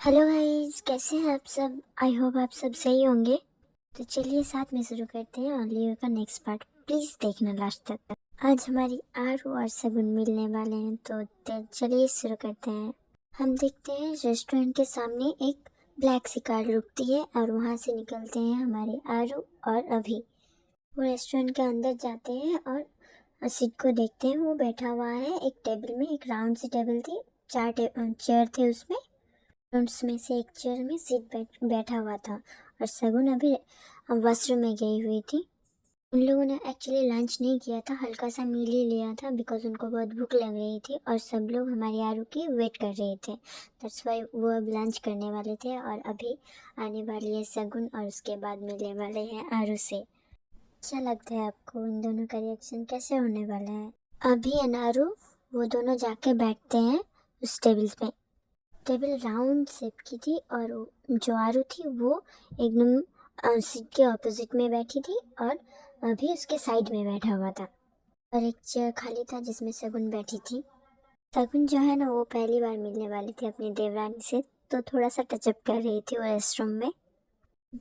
Hello guys, कैसे हैं आप सब। आई होप आप सब सही होंगे। तो चलिए साथ में शुरू करते हैं और लियो का नेक्स्ट पार्ट प्लीज देखना लास्ट तक। आज हमारी आरू और सगुन मिलने वाले हैं तो चलिए शुरू करते हैं। हम देखते हैं रेस्टोरेंट के सामने एक ब्लैक सी कार रुकती है और वहां से निकलते हैं हमारे आरू और अभी। वो रेस्टोरेंट के अंदर जाते हैं और सिड को देखते हैं। वो बैठा हुआ है एक टेबल में, एक राउंड सी टेबल थी, चार चेयर थे उसमें। उसमें से एक चेयर में सिड बैठा हुआ था और सगुन अभी वॉशरूम में गई हुई थी। उन लोगों ने एक्चुअली लंच नहीं किया था, हल्का सा मील ही लिया था बिकॉज उनको बहुत भूख लग रही थी और सब लोग हमारी आरू की वेट कर रहे थे। दैट्स वाई वो अब लंच करने वाले थे और अभी आने वाली है सगुन और उसके बाद मिलने वाले हैं आरू से। क्या लगता है आपको इन दोनों का रिएक्शन कैसे होने वाला है? अभी और आरू वो दोनों जाके बैठते हैं उस टेबल पे। टेबल राउंड शेप की थी और जो आरू थी वो एकदम सीट के ऑपोजिट में बैठी थी और अभी उसके साइड में बैठा हुआ था और एक चेयर खाली था जिसमें सगुन बैठी थी। सगुन जो है ना वो पहली बार मिलने वाली थी अपनी देवरानी से, तो थोड़ा सा टचअप कर रही थी वो रेस्टरूम में।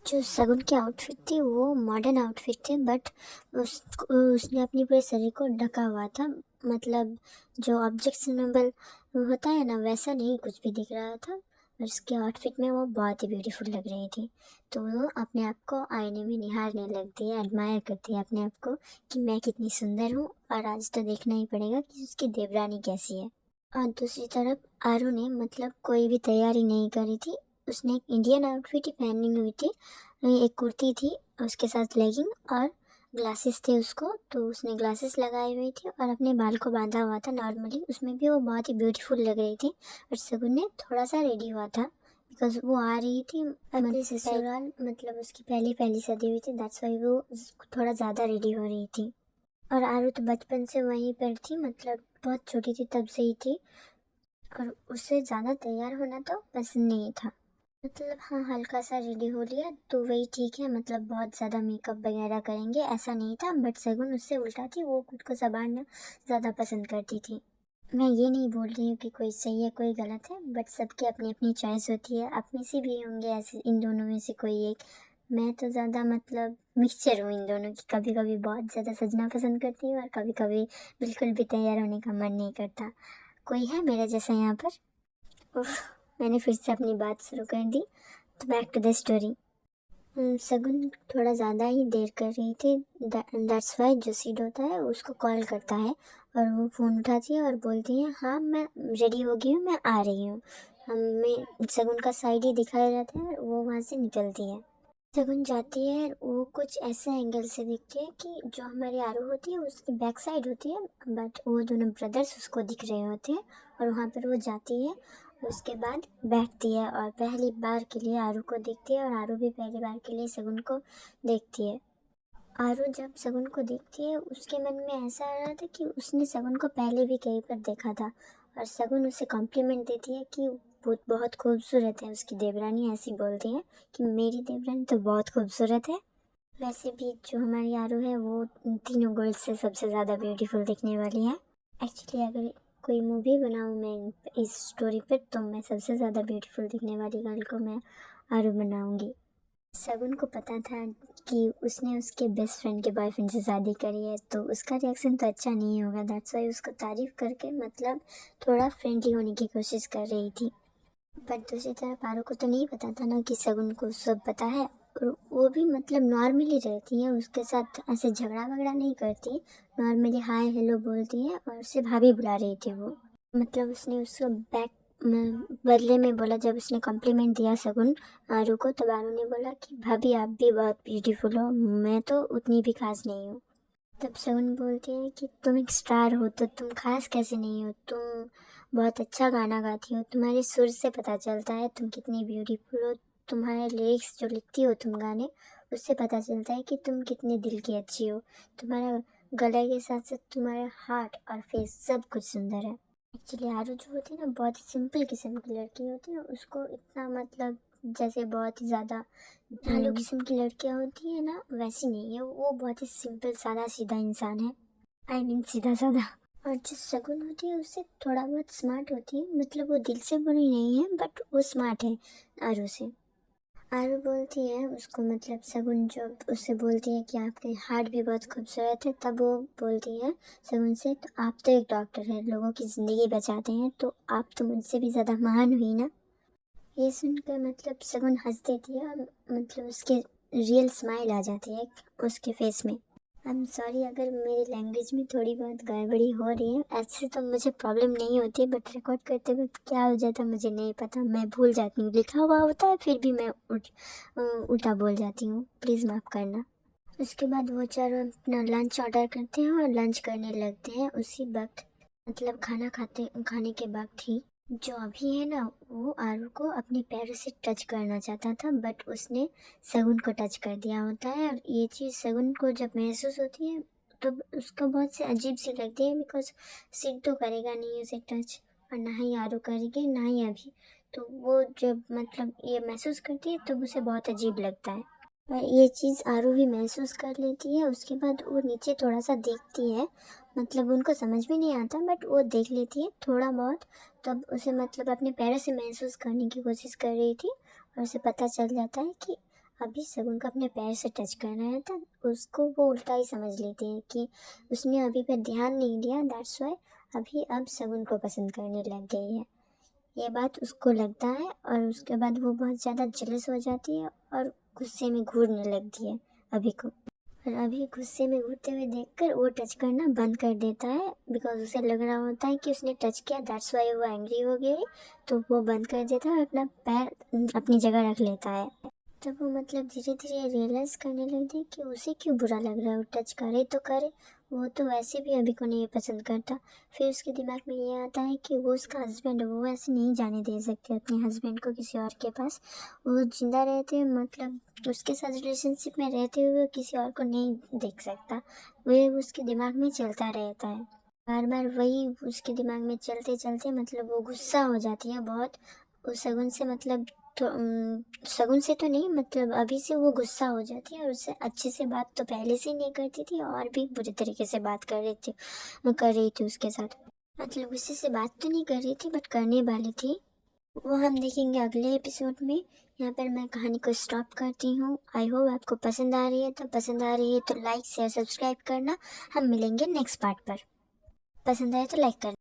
जो सगुन की आउटफिट थी वो मॉडर्न आउटफिट थी बट उसने अपनी पूरे शरीर को ढका हुआ था, मतलब जो ऑब्जेक्शनेबल होता है ना वैसा नहीं कुछ भी दिख रहा था। और उसके आउटफिट में वो बहुत ही ब्यूटीफुल लग रही थी। तो वो अपने आप को आईने में निहारने लगती है, एडमायर करती है अपने आप को कि मैं कितनी सुंदर हूँ और आज तो देखना ही पड़ेगा कि उसकी देवरानी कैसी है। और दूसरी तरफ आरू ने मतलब कोई भी तैयारी नहीं करी थी। उसने एक इंडियन आउटफिट ही पहनी हुई थी, एक कुर्ती थी, उसके साथ लेगिंग और ग्लासेस थे उसको, तो उसने ग्लासेस लगाई हुई थी और अपने बाल को बांधा हुआ था नॉर्मली। उसमें भी वो बहुत ही ब्यूटीफुल लग रही थी। और सगुन ने थोड़ा सा रेडी हुआ था बिकॉज वो आ रही थी अपने ससुराल, मतलब उसकी पहली पहली शादी हुई थी, दैट्स वाई वो थोड़ा ज़्यादा रेडी हो रही थी। और आरू तो बचपन से वहीं पर थी, मतलब बहुत छोटी थी तब से ही थी और उससे ज़्यादा तैयार होना तो पसंद नहीं था। मतलब हाँ, हल्का सा रेडी हो लिया तो वही ठीक है, मतलब बहुत ज़्यादा मेकअप वगैरह करेंगे ऐसा नहीं था। बट सगुन उससे उल्टा थी, वो खुद को संवारना ज़्यादा पसंद करती थी। मैं ये नहीं बोल रही हूँ कि कोई सही है कोई गलत है, बट सबकी अपनी अपनी चॉइस होती है। आप में से भी होंगे ऐसे, इन दोनों में से कोई एक। मैं तो ज़्यादा मतलब मिक्सचर हूँ इन दोनों की, कभी कभी बहुत ज़्यादा सजना पसंद करती हूँ और कभी कभी बिल्कुल भी तैयार होने का मन नहीं करता। कोई है मेरे जैसा यहाँ पर? उफ, मैंने फिर से अपनी बात शुरू कर दी। तो बैक टू द स्टोरी। सगुन थोड़ा ज़्यादा ही देर कर रही थी, दैट्स वाई जो सीड होता है उसको कॉल करता है और वो फ़ोन उठाती है और बोलती है हाँ मैं रेडी हो गई हूँ, मैं आ रही हूँ। हमें सगुन का साइड ही दिखाया जाता है, वो वहाँ से निकलती है। सगुन जाती है, वो कुछ ऐसे एंगल से दिखती है कि जो हमारी आरू होती है उसकी बैक साइड होती है बट वो दोनों ब्रदर्स उसको दिख रहे होते हैं और वहाँ पर वो जाती है। उसके बाद बैठती है और पहली बार के लिए आरू को देखती है और आरू भी पहली बार के लिए सगुन को देखती है। आरू जब सगुन को देखती है उसके मन में ऐसा आ रहा था कि उसने सगुन को पहले भी कहीं पर देखा था और सगुन उसे कॉम्प्लीमेंट देती है कि वो बहुत खूबसूरत है। उसकी देवरानी ऐसी बोलती है कि मेरी देवरानी तो बहुत खूबसूरत है। वैसे भी जो हमारी आरू है वो तीनों गर्ल्स से सबसे ज़्यादा ब्यूटीफुल दिखने वाली है। एक्चुअली अगर कोई मूवी बनाऊँ मैं इस स्टोरी पर तो मैं सबसे ज़्यादा ब्यूटीफुल दिखने वाली गर्ल को मैं आरू बनाऊँगी। सगुन को पता था कि उसने उसके बेस्ट फ्रेंड के बॉयफ्रेंड से शादी करी है तो उसका रिएक्शन तो अच्छा नहीं होगा, दैट्स वाई उसको तारीफ करके मतलब थोड़ा फ्रेंडली होने की कोशिश कर रही थी। बट दूसरी तरफ आरू को तो नहीं पता था ना कि सगुन को सब पता है और वो भी मतलब नॉर्मली रहती है, उसके साथ ऐसे झगड़ा वगड़ा नहीं करती, नॉर्मली हाय हेलो बोलती है और उसे भाभी बुला रही थी वो। मतलब उसने उसको बैक बदले में बोला, जब उसने कॉम्प्लीमेंट दिया सगुन आरू को तब आरू ने बोला कि भाभी आप भी बहुत ब्यूटीफुल हो, मैं तो उतनी भी खास नहीं हूँ। तब सगुन बोलती है कि तुम एक स्टार हो तो तुम खास कैसे नहीं हो, तुम बहुत अच्छा गाना गाती हो, तुम्हारे सुर से पता चलता है तुम कितनी ब्यूटीफुल हो, तुम्हारे लिरिक्स जो लिखती हो तुम गाने उससे पता चलता है कि तुम कितने दिल की अच्छी हो, तुम्हारा गला के साथ साथ तुम्हारा हार्ट और फेस सब कुछ सुंदर है। एक्चुअली आरू जो होती है ना बहुत ही सिंपल किस्म की लड़की होती है, उसको इतना मतलब जैसे बहुत ही ज़्यादा ढालू किस्म की लड़कियाँ होती है ना वैसी नहीं है वो, बहुत ही सिंपल सादा सीधा इंसान है। आई मीन सीधा साधा। और जो सगुन होती है उससे थोड़ा बहुत स्मार्ट होती है, मतलब वो दिल से बुरी नहीं है बट वो स्मार्ट है आरू से। आरू बोलती है उसको, मतलब सगुन जब उससे बोलती है कि आपके हार्ट भी बहुत खूबसूरत है, तब वो बोलती है सगुन से, तो आप तो एक डॉक्टर हैं, लोगों की ज़िंदगी बचाते हैं, तो आप तो मुझसे भी ज़्यादा महान हुई ना। ये सुनकर मतलब सगुन हंस देती है और मतलब उसके रियल स्माइल आ जाती है उसके फेस में। आई एम सॉरी अगर मेरी लैंग्वेज में थोड़ी बहुत गड़बड़ी हो रही है, ऐसे तो मुझे प्रॉब्लम नहीं होती है, बट रिकॉर्ड करते वक्त क्या हो जाता है मुझे नहीं पता, मैं भूल जाती हूँ, लिखा हुआ होता है फिर भी मैं उल्टा बोल जाती हूँ, प्लीज़ माफ़ करना। उसके बाद वो चारों अपना लंच ऑर्डर करते हैं और लंच करने लगते हैं उसी वक्त, मतलब खाने के वक्त ही। जो अभी है ना, वो आरू को अपने पैरों से टच करना चाहता था, बट उसने सगुन को टच कर दिया होता है, और ये चीज़ सगुन को जब महसूस होती है तो उसको बहुत से अजीब सी लगती है, बिकॉज सिड तो करेगा नहीं उसे टच, और ना ही आरू करेगी ना ही अभी। तो वो जब मतलब ये महसूस करती है तो उसे बहुत अजीब लगता है, और ये चीज़ आरू भी महसूस कर लेती है। उसके बाद वो नीचे थोड़ा सा देखती है, मतलब उनको समझ में नहीं आता बट वो देख लेती है थोड़ा बहुत। तब उसे मतलब अपने पैरों से महसूस करने की कोशिश कर रही थी, और उसे पता चल जाता है कि अभी सगुन को अपने पैर से टच करना है, तब उसको वो उल्टा ही समझ लेती है कि उसने अभी पर ध्यान नहीं दिया, दैट्स वाई अभी अब सगुन को पसंद करने लग गई है। ये बात उसको लगता है, और उसके बाद वो बहुत ज़्यादा जेलस हो जाती है और गुस्से में घूरने लगती है अभी को। और अभी गुस्से में घूरते हुए देखकर वो टच करना बंद कर देता है, बिकॉज उसे लग रहा होता है कि उसने टच किया, दैट्स वाई वो एंग्री हो गई। तो वो बंद कर देता है और अपना पैर अपनी जगह रख लेता है। तब वो मतलब धीरे धीरे रियलाइज़ करने लगती है कि उसे क्यों बुरा लग रहा है, वो टच करे तो करे, वो तो वैसे भी अभी को नहीं पसंद करता। फिर उसके दिमाग में ये आता है कि वो उसका हस्बैंड है, वो ऐसे नहीं जाने दे सकते अपने हस्बैंड को किसी और के पास। वो जिंदा रहते मतलब उसके साथ रिलेशनशिप में रहते हुए किसी और को नहीं देख सकता। वही उसके दिमाग में चलता रहता है, बार बार वही उसके दिमाग में चलते चलते मतलब वो गुस्सा हो जाती है बहुत उस सगुन से, मतलब तो सगुन से तो नहीं, मतलब अभी से वो गुस्सा हो जाती है, और उससे अच्छे से बात तो पहले से ही नहीं करती थी, और भी बुरे तरीके से बात कर रही थी उसके साथ। मतलब गुस्से से बात तो नहीं कर रही थी बट करने वाली थी। वो हम देखेंगे अगले एपिसोड में। यहाँ पर मैं कहानी को स्टॉप करती हूँ। आई होप आपको पसंद आ रही है, तो पसंद आ रही है तो लाइक शेयर सब्सक्राइब करना। हम मिलेंगे नेक्स्ट पार्ट पर। पसंद आए तो लाइक करना।